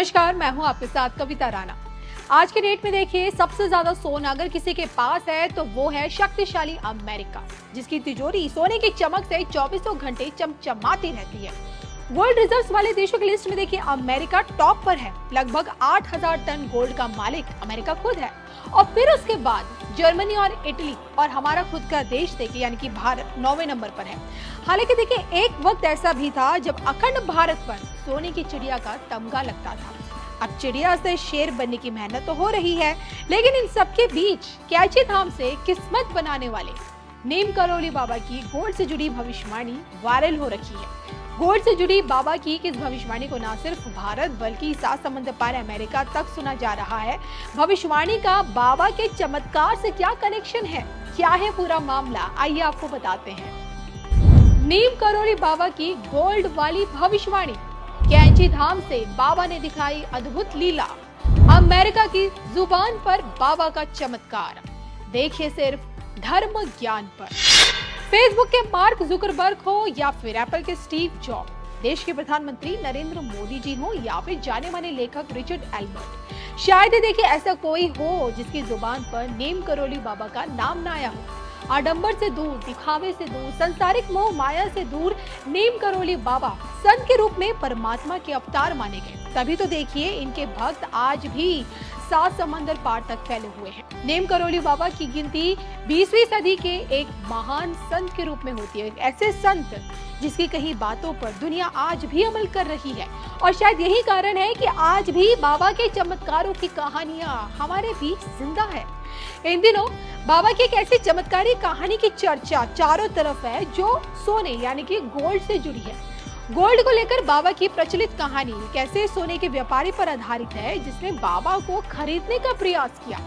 नमस्कार, मैं हूं आपके साथ कविता राणा। आज के डेट में देखिए, सबसे ज्यादा सोना अगर किसी के पास है तो वो है शक्तिशाली अमेरिका, जिसकी तिजोरी सोने की चमक से चौबीसों घंटे चमचमाती रहती है। गोल्ड रिजर्व्स वाले देशों की लिस्ट में देखिए, अमेरिका टॉप पर है। लगभग 8000 टन गोल्ड का मालिक अमेरिका खुद है। और फिर उसके बाद जर्मनी और इटली, और हमारा खुद का देश देखिए यानी कि भारत 9वें नंबर पर है। हालांकि देखिए, एक वक्त ऐसा भी था जब अखंड भारत पर सोने की चिड़िया का तमगा लगता था। अब चिड़िया से शेर बनने की मेहनत तो हो रही है, लेकिन इन सबके बीच कैची धाम से किस्मत बनाने वाले नीम करौली बाबा की गोल्ड से जुड़ी भविष्यवाणी वायरल हो रखी है। गोल्ड से जुड़ी बाबा की इस भविष्यवाणी को न सिर्फ भारत बल्कि सात समुद्र पार अमेरिका तक सुना जा रहा है। भविष्यवाणी का बाबा के चमत्कार से क्या कनेक्शन है, क्या है पूरा मामला, आइए आपको बताते हैं। नीम करौली बाबा की गोल्ड वाली भविष्यवाणी। कैंची धाम से बाबा ने दिखाई अद्भुत लीला। अमेरिका की जुबान पर बाबा का चमत्कार। देखिए सिर्फ धर्म ज्ञान पर। फेसबुक के मार्क जुकरबर्ग हो या फिर एप्पल के स्टीव जॉब्स, देश के प्रधानमंत्री नरेंद्र मोदी जी हो या फिर जाने माने लेखक रिचर्ड एल्बर्ट, शायद देखिए ऐसा कोई हो जिसकी जुबान पर नीम करौली बाबा का नाम ना आया हो। आडंबर से दूर, दिखावे से दूर, संसारिक मोह माया से दूर नीम करौली बाबा संत के रूप में परमात्मा के अवतार माने गए। तभी तो देखिए इनके भक्त आज भी सात समंदर पार तक फैले हुए हैं। नीम करौली बाबा की गिनती 20वीं सदी के एक महान संत के रूप में होती है। एक ऐसे संत जिसकी कही बातों पर दुनिया आज भी अमल कर रही है, और शायद यही कारण है कि आज भी बाबा के चमत्कारों की कहानियां हमारे बीच जिंदा है। इन दिनों बाबा की एक ऐसी चमत्कारी कहानी की चर्चा चारों तरफ है जो सोने यानी कि गोल्ड से जुड़ी है। गोल्ड को लेकर बाबा की प्रचलित कहानी कैसे सोने के व्यापारी पर आधारित है जिसने बाबा को खरीदने का प्रयास किया।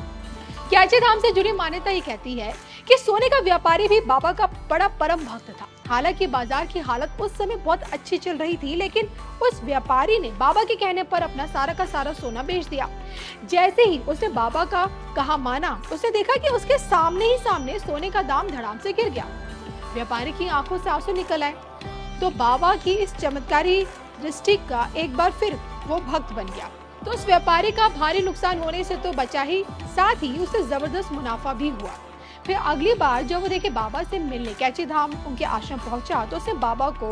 कैची धाम से जुड़ी मान्यता ये कहती है कि सोने का व्यापारी भी बाबा का बड़ा परम भक्त था। हालांकि बाजार की हालत उस समय बहुत अच्छी चल रही थी, लेकिन उस व्यापारी ने बाबा के कहने पर अपना सारा का सारा सोना बेच दिया। जैसे ही उसने बाबा का कहा माना, उसने देखा कि उसके सामने ही सामने सोने का दाम धड़ाम से गिर गया। व्यापारी की आंखों से आंसू निकल आए तो बाबा की इस चमत्कारी दृष्टि का एक बार फिर वो भक्त बन गया। तो उस व्यापारी का भारी नुकसान होने से तो बचा ही, साथ ही उसे जबरदस्त मुनाफा भी हुआ। फिर अगली बार जब वो देखे बाबा से मिलने कैची धाम उनके आश्रम पहुंचा तो उसने बाबा को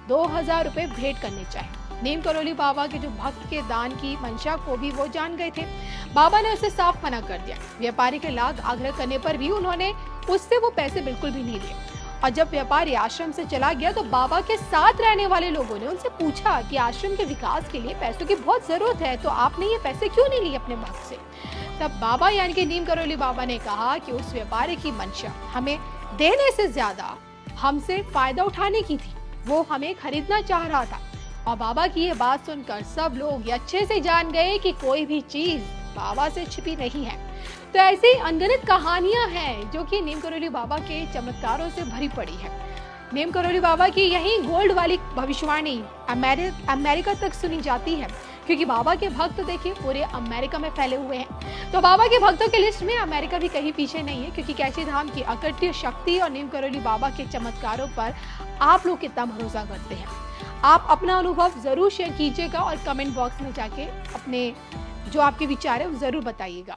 2000 रुपए भेंट करने चाहे। नीम करौली बाबा के जो भक्त के दान की मंशा को भी वो जान गए थे। बाबा ने उसे साफ मना कर दिया। व्यापारी के लाख आग्रह करने पर भी उन्होंने उससे वो पैसे बिल्कुल भी नहीं लिए। और जब व्यापारी आश्रम से चला गया तो बाबा के साथ रहने वाले लोगों ने उनसे पूछा कि आश्रम के विकास के लिए पैसों की बहुत जरूरत है, तो आपने ये पैसे क्यों नहीं लिए अपने भक्त से। तब बाबा यानी कि नीम करौली बाबा ने कहा कि उस व्यापारी की मंशा हमें देने से ज्यादा हमसे फायदा उठाने की थी, वो हमें खरीदना चाह रहा था। और बाबा की ये बात सुनकर सब लोग ये अच्छे से जान गए कि कोई भी चीज बाबा से छिपी नहीं है। तो ऐसी अनगिनत कहानियां हैं जो कि नीम करौली बाबा के चमत्कारों से भरी पड़ी है। नीम करौली बाबा की यही गोल्ड वाली भविष्यवाणी अमेरिका तक सुनी जाती है, क्योंकि बाबा के भक्त देखिए पूरे अमेरिका में फैले हुए हैं। तो बाबा के भक्तों की लिस्ट में अमेरिका भी कहीं पीछे नहीं है, क्योंकि कैची धाम की अकट्य शक्ति और नीम करौली बाबा के चमत्कारों पर आप लोग कितना भरोसा करते हैं। आप अपना अनुभव जरूर शेयर कीजिएगा और कमेंट बॉक्स में जाके अपने जो आपके विचार है वो जरूर बताइएगा।